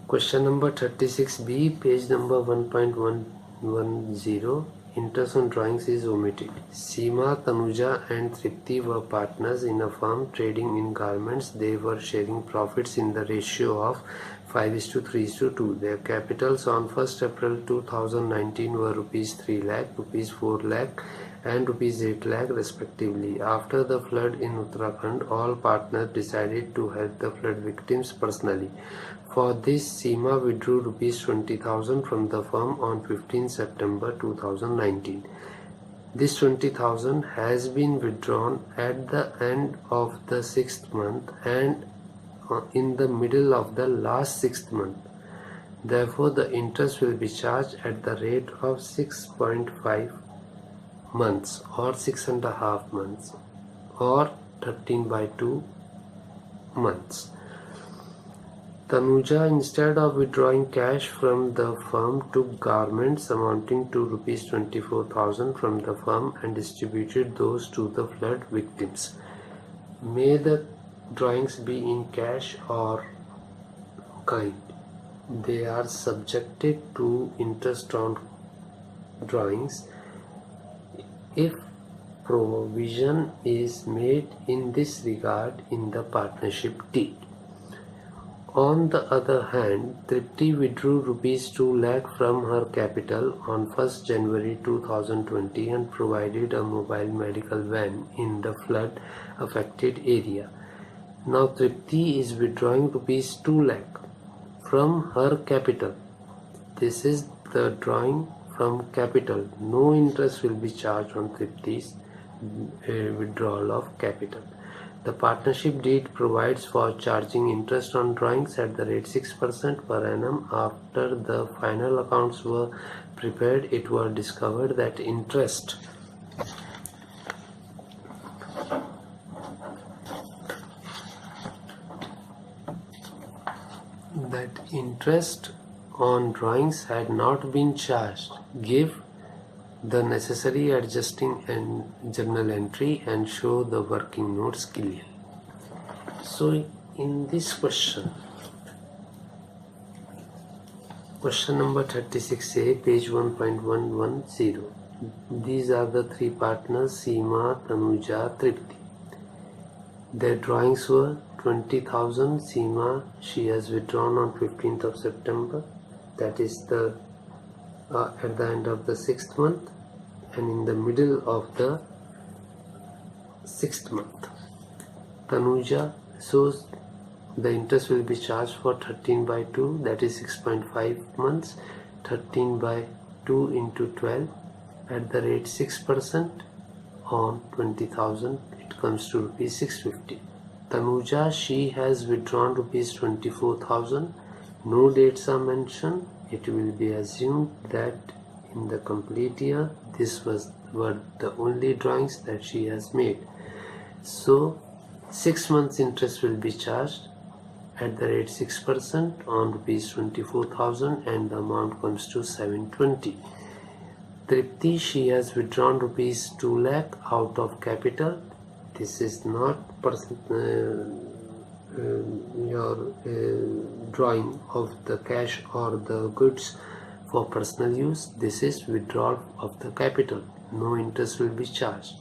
Question number 36B, page number 1.110. Interest on drawings is omitted. Seema, Tanuja and Tripti were partners in a firm trading in garments. They were sharing profits in the ratio of 5:3:2. Their capitals on 1st April 2019 were rupees 3 lakh, rupees 4 lakh and rupees 8 lakh respectively. After the flood in Uttarakhand, all partners decided to help the flood victims personally. For this, Seema withdrew rupees 20,000 from the firm on 15 September 2019. This 20,000 has been withdrawn at the end of the 6th month and in the middle of the last 6th month. Therefore, the interest will be charged at the rate of 6.5 months or 6.5 months or 13/2 months. Tanuja, instead of withdrawing cash from the firm, took garments amounting to rupees 24,000 from the firm and distributed those to the flood victims. May the drawings be in cash or kind. They are subjected to interest on drawings if provision is made in this regard in the partnership deed. On the other hand, Tripti withdrew rupees 2 lakh from her capital on 1st January 2020 and provided a mobile medical van in the flood affected area. Now Tripti is withdrawing rupees 2 lakh from her capital. This is the drawing from capital. No interest will be charged on Tripti's withdrawal of capital. The partnership deed provides for charging interest on drawings at the rate 6% per annum. After the final accounts were prepared, it was discovered that interest on drawings had not been charged. Give the necessary adjusting and journal entry and show the working notes clearly. So in this question number 36A, page 1.110, these are the three partners, Seema, Tanuja, Tripti. Their drawings were 20,000. Seema, she has withdrawn on 15th of September, that is the at the end of the 6th month and in the middle of the 6th month. Tanuja, so the interest will be charged for 13/2, that is 6.5 months. 13/2 into 12 at the rate 6% on 20,000, it comes to rupees 650. Tanuja, she has withdrawn rupees 24,000. No dates are mentioned. It will be assumed that in the complete year, were the only drawings that she has made. So 6 months interest will be charged at the rate 6% on rupees 24,000 and the amount comes to 720. Tripti, she has withdrawn rupees 2 lakh out of capital. This is not your drawing of the cash or the goods for personal use. This is withdrawal of the capital. No interest will be charged.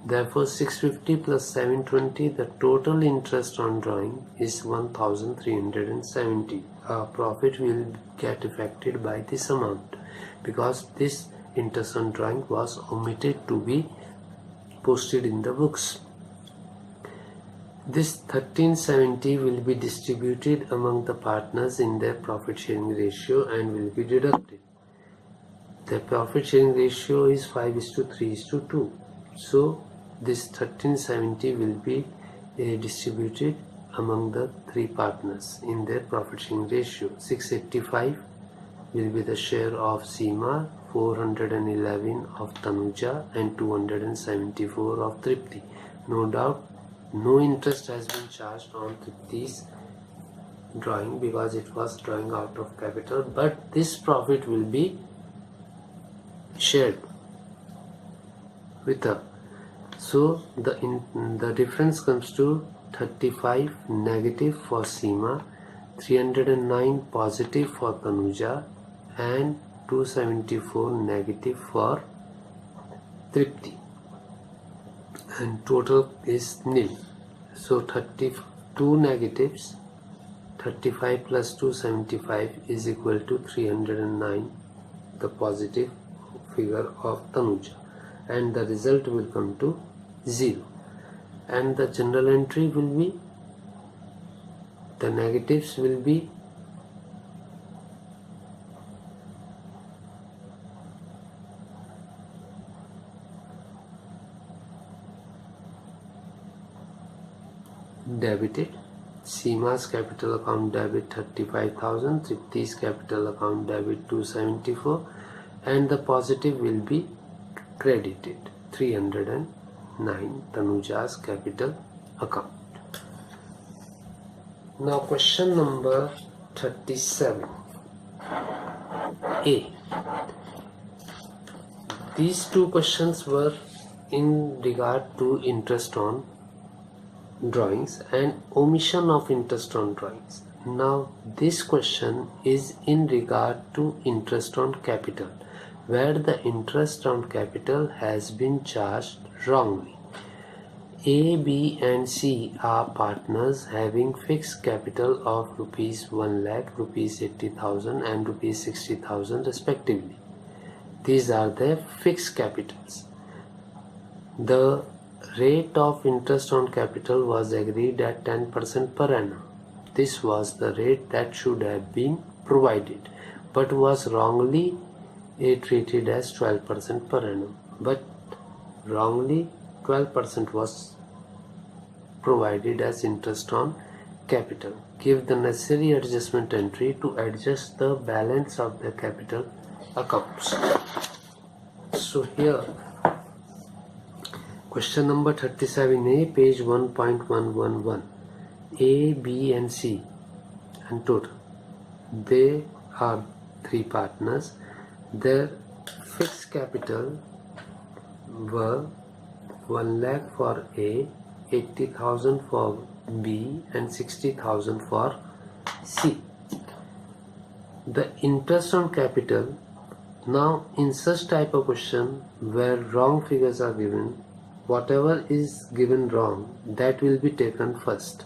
Therefore 650 plus 720, the total interest on drawing is 1,370. Our profit will get affected by this amount because this interest on drawing was omitted to be posted in the books. This 1370 will be distributed among the partners in their profit sharing ratio and will be deducted. The profit sharing ratio is 5:3:2. So this 1370 will be distributed among the three partners in their profit sharing ratio. 685 will be the share of Seema, 411 of Tanuja and 274 of Tripti. No doubt no interest has been charged on Tripti's drawing because it was drawing out of capital, but this profit will be shared with her. So the difference comes to 35 negative for Seema 309 positive for Tanuja and 274 negative for Tripti, and total is nil. So 32 negatives, 35 plus 275 is equal to 309, the positive figure of Tanuja, and the result will come to 0. And the general entry will be, the negatives will be debited. Seema's capital account debit 35,000, Tripti's capital account debit 274, and the positive will be credited 309, Tanuja's capital account. Now question number 37. A. These two questions were in regard to interest on drawings and omission of interest on drawings. Now this question is in regard to interest on capital, where the interest on capital has been charged wrongly. A, B and C are partners having fixed capital of rupees 1 lakh, rupees 80,000 and rupees 60,000 respectively. These are their fixed capitals. The rate of interest on capital was agreed at 10% per annum. This was the rate that should have been provided, but was wrongly treated as 12% per annum. But wrongly 12% was provided as interest on capital. Give the necessary adjustment entry to adjust the balance of the capital accounts. So here, question number 37A, page 1.111. A, B and C and total. They are three partners. Their fixed capital were 1 lakh for A, 80,000 for B and 60,000 for C. The interest on capital. Now in such type of question where wrong figures are given, whatever is given wrong, that will be taken first.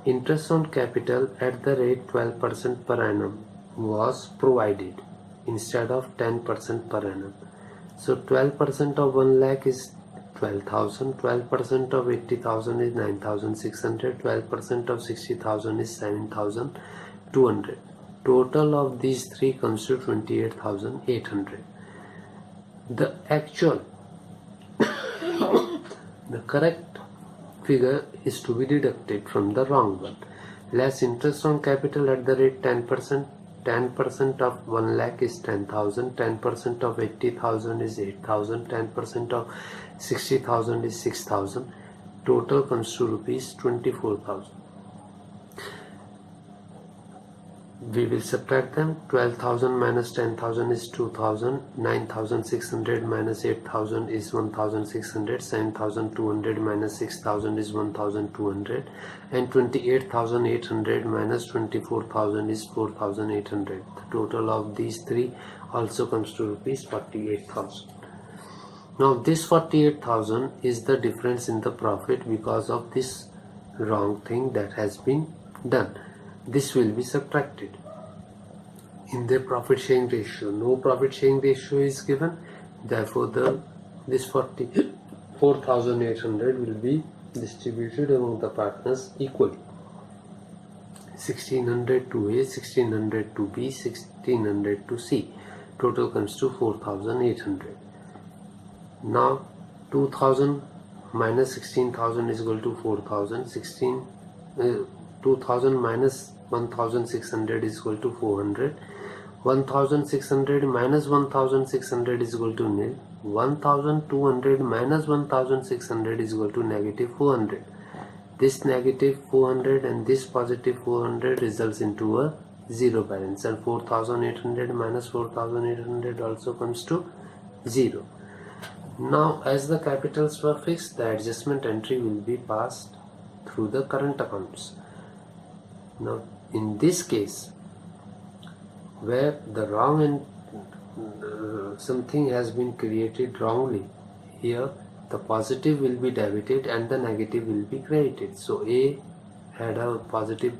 Interest on capital at the rate 12% per annum was provided instead of 10% per annum. So 12% of 1 lakh is 12,000, 12% of 80,000 is 9,600, 12% of 60,000 is 7,200. Total of these three comes to 28,800. The actual, the correct figure is to be deducted from the wrong one. Less interest on capital at the rate 10%. 10% of 1 lakh is 10,000, 10% of 80,000 is 8,000, 10% of 60,000 is 6,000. Total comes to rupees 24,000. We will subtract them. 12,000 minus 10,000 is 2,000, 9,600 minus 8,000 is 1,600, 7,200 minus 6,000 is 1,200, and 28,800 minus 24,000 is 4,800. The total of these three also comes to rupees 48,000. Now this 48,000 is the difference in the profit because of this wrong thing that has been done. This will be subtracted in the profit sharing ratio. No profit sharing ratio is given, therefore this 44,800 will be distributed among the partners equally. 1,600 to A, 1,600 to B, 1,600 to C. Total comes to 4,800. Now 2,000 minus 16,000 is equal to 4,000. 2,000 minus 1,600 is equal to 400. 1,600 minus 1,600 is equal to nil. 1,200 minus 1,600 is equal to negative 400. This negative 400 and this positive 400 results into a zero balance, and 4,800 minus 4,800 also comes to 0. Now as the capitals were fixed, the adjustment entry will be passed through the current accounts. Now In this case, where the wrong and something has been created wrongly, here the positive will be debited and the negative will be credited. So A had a positive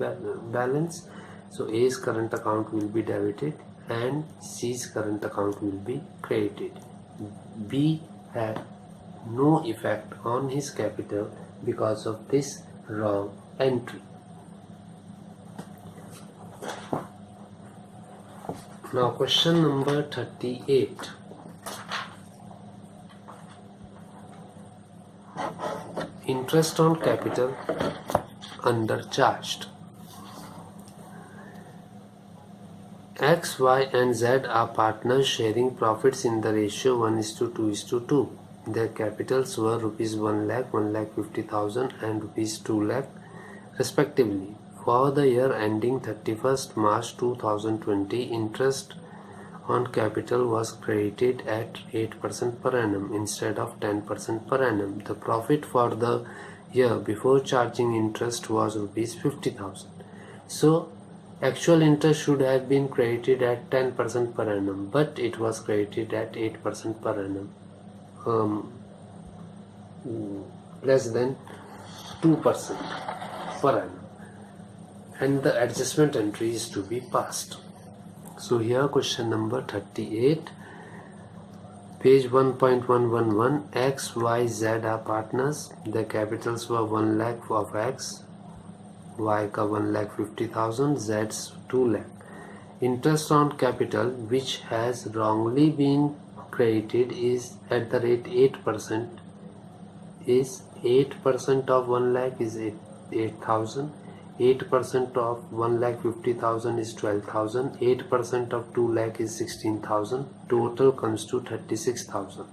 balance, so A's current account will be debited and C's current account will be credited. B had no effect on his capital because of this wrong entry. Now question number 38. Interest on capital undercharged. X, Y and Z are partners sharing profits in the ratio 1:2:2. Their capitals were rupees 1 lakh, 1,50,000 and rupees 2 lakh respectively. For the year ending 31st March 2020, interest on capital was credited at 8% per annum instead of 10% per annum. The profit for the year before charging interest was rupees 50,000. So actual interest should have been credited at 10% per annum, but it was credited at 8% per annum, less than 2% per annum, and the adjustment entry is to be passed. So here question number 38, page 1.111. X, Y, Z are partners. The capitals were 1 lakh of X, Y का 1,50,000, Z's 2 lakh. Interest on capital which has wrongly been credited is at the rate 8%. Is 8% of 1 lakh is 8,000. 8% of 1,50,000 is 12,000. 8% of 2 lakh is 16,000. Total comes to 36,000.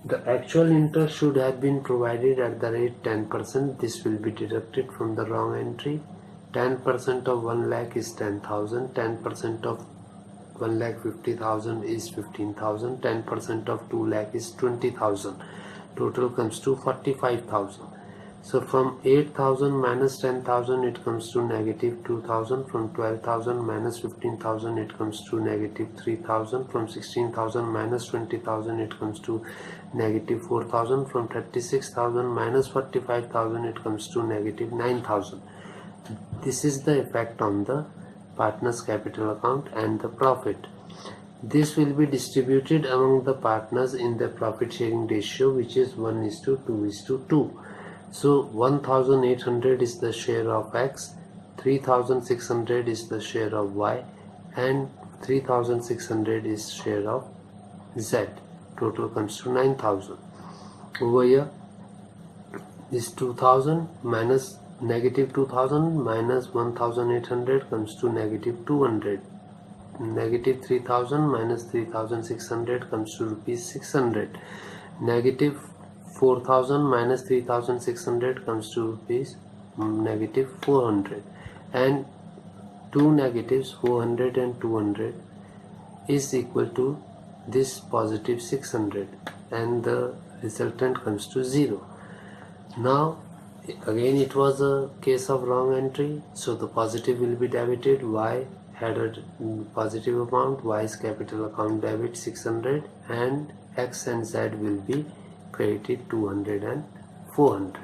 The actual interest should have been provided at the rate 10%. This will be deducted from the wrong entry. 10% of 1 lakh is 10,000. 10% of 1,50,000 is 15,000. 10% of 2 lakh is 20,000. Total comes to 45,000. So from 8,000 minus 10,000 it comes to negative 2,000. From 12,000 minus 15,000 it comes to negative 3,000. From 16,000 minus 20,000 it comes to negative 4,000. From 36,000 minus 45,000 it comes to negative 9,000. This is the effect on the partners capital account and the profit. This will be distributed among the partners in the profit sharing ratio, which is 1:2:2. So 1,800 is the share of X, 3,600 is the share of Y and 3,600 is share of Z. Total comes to 9,000. Over here this 2,000 minus negative 2,000 minus 1,800 comes to negative 200. Negative 3,000 minus 3,600 comes to rupees 600. Negative 4,000 minus 3,600 comes to rupees negative 400, and two negatives 400 and 200 is equal to this positive 600, and the resultant comes to 0. Now again it was a case of wrong entry, so the positive will be debited. Y had a positive amount, Y's capital account debit 600, and X and Z will be credited 200 and 400.